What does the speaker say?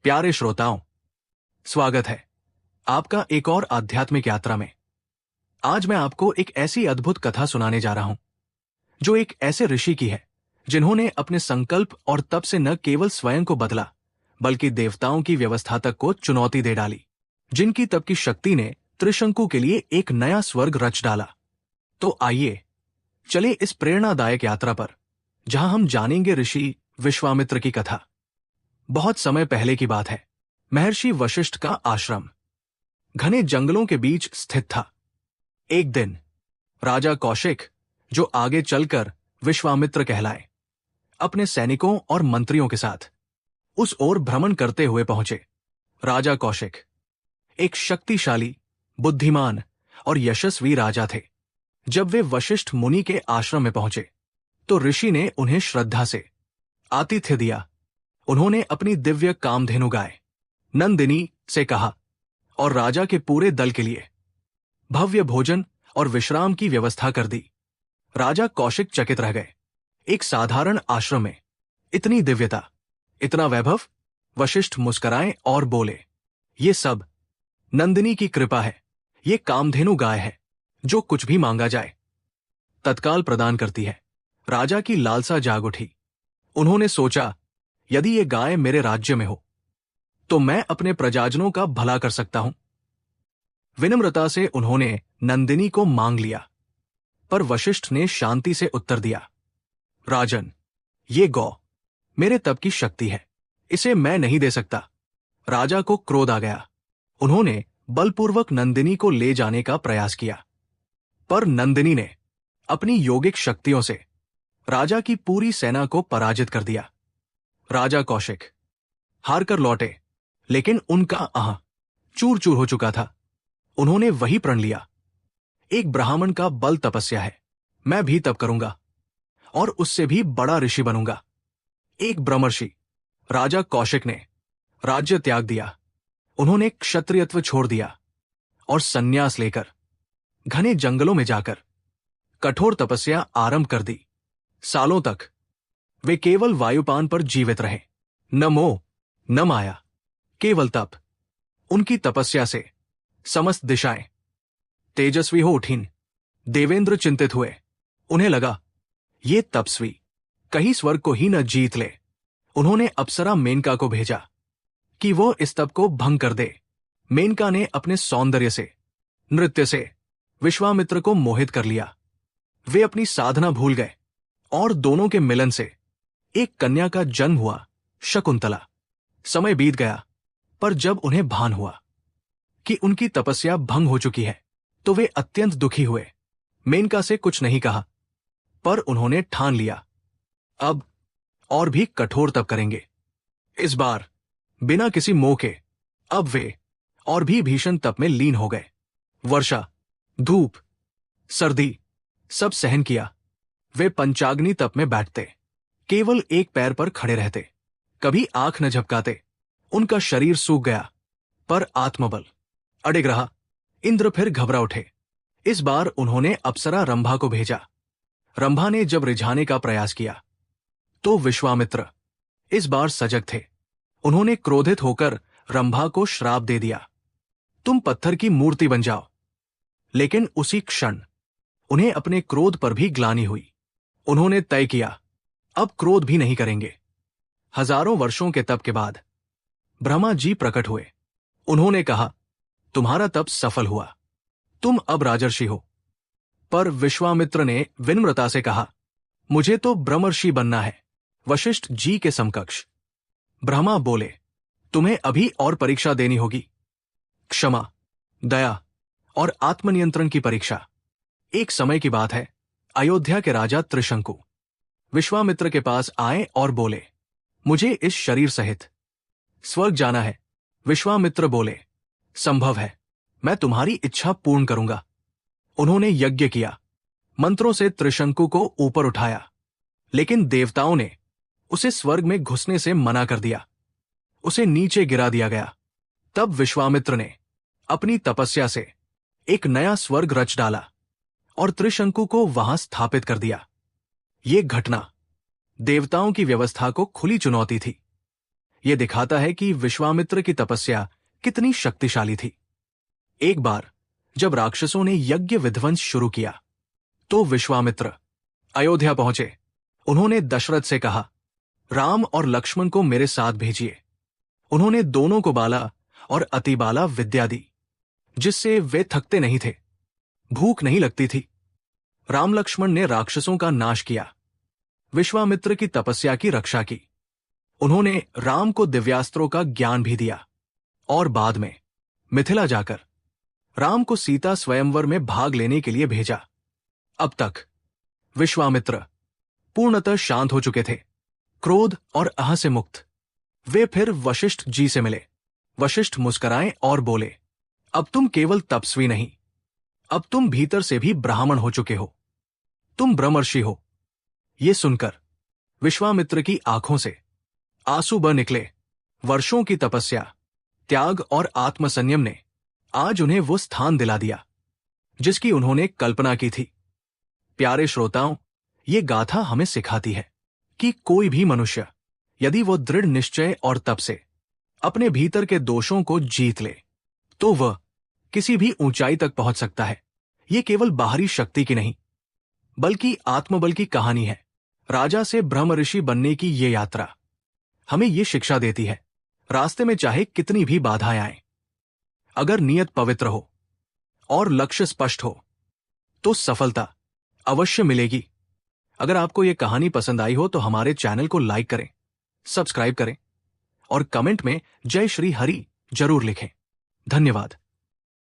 प्यारे श्रोताओं, स्वागत है आपका एक और आध्यात्मिक यात्रा में। आज मैं आपको एक ऐसी अद्भुत कथा सुनाने जा रहा हूं जो एक ऐसे ऋषि की है जिन्होंने अपने संकल्प और तप से न केवल स्वयं को बदला बल्कि देवताओं की व्यवस्था तक को चुनौती दे डाली, जिनकी तप की शक्ति ने त्रिशंकु के लिए एक नया स्वर्ग रच डाला। तो आइए चले इस प्रेरणादायक यात्रा पर, जहां हम जानेंगे ऋषि विश्वामित्र की कथा। बहुत समय पहले की बात है। महर्षि वशिष्ठ का आश्रम घने जंगलों के बीच स्थित था। एक दिन राजा कौशिक, जो आगे चलकर विश्वामित्र कहलाए, अपने सैनिकों और मंत्रियों के साथ उस ओर भ्रमण करते हुए पहुंचे। राजा कौशिक एक शक्तिशाली, बुद्धिमान और यशस्वी राजा थे। जब वे वशिष्ठ मुनि के आश्रम में पहुंचे तो ऋषि ने उन्हें श्रद्धा से आतिथ्य दिया। उन्होंने अपनी दिव्य कामधेनु गाय नंदिनी से कहा और राजा के पूरे दल के लिए भव्य भोजन और विश्राम की व्यवस्था कर दी। राजा कौशिक चकित रह गए। एक साधारण आश्रम में इतनी दिव्यता, इतना वैभव। वशिष्ठ मुस्कुराए और बोले, ये सब नंदिनी की कृपा है। ये कामधेनु गाय है, जो कुछ भी मांगा जाए तत्काल प्रदान करती है। राजा की लालसा जाग उठी। उन्होंने सोचा, यदि ये गाय मेरे राज्य में हो तो मैं अपने प्रजाजनों का भला कर सकता हूं। विनम्रता से उन्होंने नंदिनी को मांग लिया, पर वशिष्ठ ने शांति से उत्तर दिया, राजन, ये गौ मेरे तप की शक्ति है, इसे मैं नहीं दे सकता। राजा को क्रोध आ गया। उन्होंने बलपूर्वक नंदिनी को ले जाने का प्रयास किया, पर नंदिनी ने अपनी योगिक शक्तियों से राजा की पूरी सेना को पराजित कर दिया। राजा कौशिक हार कर लौटे, लेकिन उनका आह चूर चूर हो चुका था। उन्होंने वही प्रण लिया, एक ब्राह्मण का बल तपस्या है, मैं भी तप करूंगा और उससे भी बड़ा ऋषि बनूंगा। एक ब्रह्मर्षि राजा कौशिक ने राज्य त्याग दिया। उन्होंने क्षत्रियत्व छोड़ दिया और संन्यास लेकर घने जंगलों में जाकर कठोर तपस्या आरंभ कर दी। सालों तक वे केवल वायुपान पर जीवित रहे। न मोह न माया, केवल तप। उनकी तपस्या से समस्त दिशाएं तेजस्वी हो उठीं। देवेंद्र चिंतित हुए। उन्हें लगा, ये तपस्वी कहीं स्वर्ग को ही न जीत ले। उन्होंने अप्सरा मेनका को भेजा कि वो इस तप को भंग कर दे। मेनका ने अपने सौंदर्य से, नृत्य से विश्वामित्र को मोहित कर लिया। वे अपनी साधना भूल गए और दोनों के मिलन से एक कन्या का जन्म हुआ, शकुंतला। समय बीत गया, पर जब उन्हें भान हुआ कि उनकी तपस्या भंग हो चुकी है तो वे अत्यंत दुखी हुए। मेनका से कुछ नहीं कहा, पर उन्होंने ठान लिया, अब और भी कठोर तप करेंगे। इस बार बिना किसी मोह के अब वे और भी भीषण तप में लीन हो गए। वर्षा, धूप, सर्दी सब सहन किया। वे पंचाग्नि तप में बैठते, केवल एक पैर पर खड़े रहते, कभी आंख न झपकाते। उनका शरीर सूख गया, पर आत्मबल अडिग रहा। इंद्र फिर घबरा उठे। इस बार उन्होंने अप्सरा रंभा को भेजा। रंभा ने जब रिझाने का प्रयास किया तो विश्वामित्र इस बार सजग थे। उन्होंने क्रोधित होकर रंभा को श्राप दे दिया, तुम पत्थर की मूर्ति बन जाओ। लेकिन उसी क्षण उन्हें अपने क्रोध पर भी ग्लानि हुई। उन्होंने तय किया, अब क्रोध भी नहीं करेंगे। हजारों वर्षों के तप के बाद ब्रह्मा जी प्रकट हुए। उन्होंने कहा, तुम्हारा तप सफल हुआ, तुम अब राजर्षि हो। पर विश्वामित्र ने विनम्रता से कहा, मुझे तो ब्रह्मर्षि बनना है, वशिष्ठ जी के समकक्ष। ब्रह्मा बोले, तुम्हें अभी और परीक्षा देनी होगी, क्षमा, दया और आत्मनियंत्रण की परीक्षा। एक समय की बात है, अयोध्या के राजा त्रिशंकु विश्वामित्र के पास आए और बोले, मुझे इस शरीर सहित स्वर्ग जाना है। विश्वामित्र बोले, संभव है, मैं तुम्हारी इच्छा पूर्ण करूंगा। उन्होंने यज्ञ किया, मंत्रों से त्रिशंकु को ऊपर उठाया, लेकिन देवताओं ने उसे स्वर्ग में घुसने से मना कर दिया। उसे नीचे गिरा दिया गया। तब विश्वामित्र ने अपनी तपस्या से एक नया स्वर्ग रच डाला और त्रिशंकु को वहां स्थापित कर दिया। ये घटना देवताओं की व्यवस्था को खुली चुनौती थी। यह दिखाता है कि विश्वामित्र की तपस्या कितनी शक्तिशाली थी। एक बार जब राक्षसों ने यज्ञ विध्वंस शुरू किया तो विश्वामित्र अयोध्या पहुंचे। उन्होंने दशरथ से कहा, राम और लक्ष्मण को मेरे साथ भेजिए। उन्होंने दोनों को बाला और अतिबाला विद्या दी, जिससे वे थकते नहीं थे, भूख नहीं लगती थी। राम लक्ष्मण ने राक्षसों का नाश किया, विश्वामित्र की तपस्या की रक्षा की। उन्होंने राम को दिव्यास्त्रों का ज्ञान भी दिया और बाद में मिथिला जाकर राम को सीता स्वयंवर में भाग लेने के लिए भेजा। अब तक विश्वामित्र पूर्णतः शांत हो चुके थे, क्रोध और अह से मुक्त। वे फिर वशिष्ठ जी से मिले। वशिष्ठ मुस्कुराए और बोले, अब तुम केवल तपस्वी नहीं, अब तुम भीतर से भी ब्राह्मण हो चुके हो, तुम ब्रह्मर्षि हो। ये सुनकर विश्वामित्र की आंखों से आंसू बह निकले। वर्षों की तपस्या, त्याग और आत्मसंयम ने आज उन्हें वो स्थान दिला दिया जिसकी उन्होंने कल्पना की थी। प्यारे श्रोताओं, ये गाथा हमें सिखाती है कि कोई भी मनुष्य यदि वो दृढ़ निश्चय और तप से अपने भीतर के दोषों को जीत ले तो वह किसी भी ऊंचाई तक पहुंच सकता है। ये केवल बाहरी शक्ति की नहीं बल्कि आत्मबल की कहानी है। राजा से ब्रह्म ऋषि बनने की ये यात्रा हमें ये शिक्षा देती है, रास्ते में चाहे कितनी भी बाधाएं आएं, अगर नियत पवित्र हो और लक्ष्य स्पष्ट हो तो सफलता अवश्य मिलेगी। अगर आपको यह कहानी पसंद आई हो तो हमारे चैनल को लाइक करें, सब्सक्राइब करें और कमेंट में जय श्री हरि जरूर लिखें। धन्यवाद।